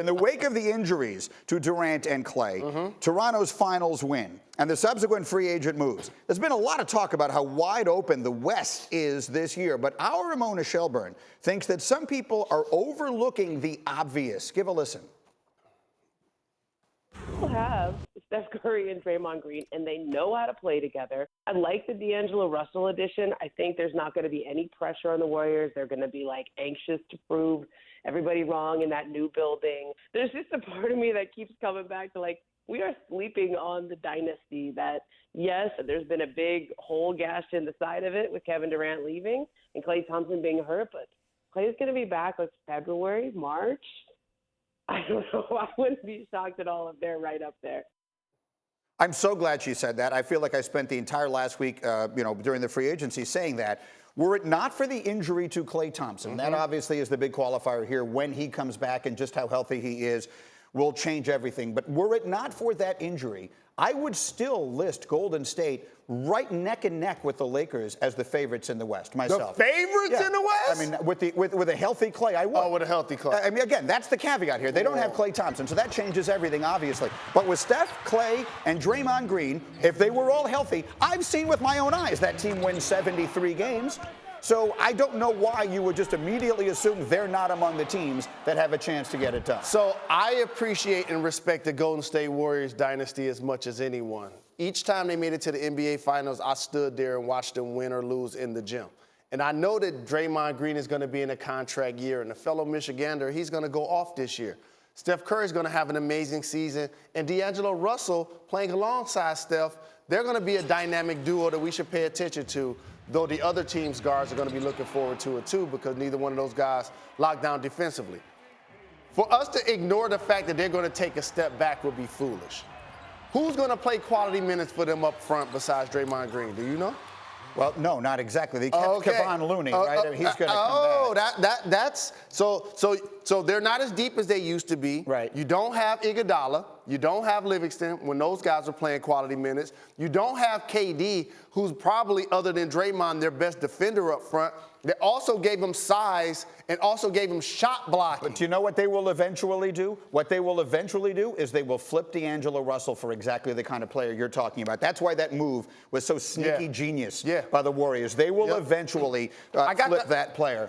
In the wake of the injuries to Durant and Klay, Toronto's finals win, and the subsequent free agent moves, there's been a lot of talk about how wide open the West is this year. But our Ramona Shelburne thinks that some people are overlooking the obvious. Give a listen. People have Steph Curry and Draymond Green, and they know how to play together. I like the D'Angelo Russell addition. I think there's not going to be any pressure on the Warriors. They're going to be anxious to prove everybody wrong in that new building. There's just a part of me that keeps coming back to we are sleeping on the dynasty. That yes, there's been a big hole gashed in the side of it with Kevin Durant leaving and Klay Thompson being hurt, but Klay's going to be back February, March. I don't know. I wouldn't be shocked at all if they're right up there. I'm so glad she said that. I feel like I spent the entire last week, during the free agency saying that. Were it not for the injury to Klay Thompson, that obviously is the big qualifier here. When he comes back and just how healthy he is will change everything. But were it not for that injury, I would still list Golden State right neck and neck with the Lakers as the favorites in the West, myself. The favorites in the West? I mean, with a healthy Klay, I would. Oh, with a healthy Klay. I mean, again, that's the caveat here. They don't have Klay Thompson, so that changes everything, obviously. But with Steph, Klay, and Draymond Green, if they were all healthy, I've seen with my own eyes that team win 73 games. So I don't know why you would just immediately assume they're not among the teams that have a chance to get it done. So I appreciate and respect the Golden State Warriors dynasty as much as anyone. Each time they made it to the NBA Finals, I stood there and watched them win or lose in the gym. And I know that Draymond Green is going to be in a contract year, and a fellow Michigander, he's going to go off this year. Steph Curry is going to have an amazing season, and D'Angelo Russell playing alongside Steph, they're going to be a dynamic duo that we should pay attention to, though the other team's guards are going to be looking forward to it too, because neither one of those guys lock down defensively. For us to ignore the fact that they're going to take a step back would be foolish. Who's going to play quality minutes for them up front besides Draymond Green? Do you know? Well, no, not exactly. They kept Kevon Looney, right? He's going to come back. That's so they're not as deep as they used to be. Right. You don't have Iguodala. You don't have Livingston when those guys are playing quality minutes. You don't have KD, who's probably, other than Draymond, their best defender up front. They also gave him size and also gave him shot blocking. But do you know what they will eventually do? What they will eventually do is they will flip D'Angelo Russell for exactly the kind of player you're talking about. That's why that move was so sneaky genius by the Warriors. They will eventually flip that player.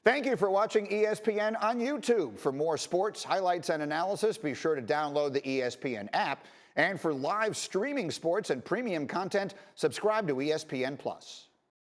Thank you for watching ESPN on YouTube. For more sports, highlights, and analysis, be sure to download the ESPN app. And for live streaming sports and premium content, subscribe to ESPN+.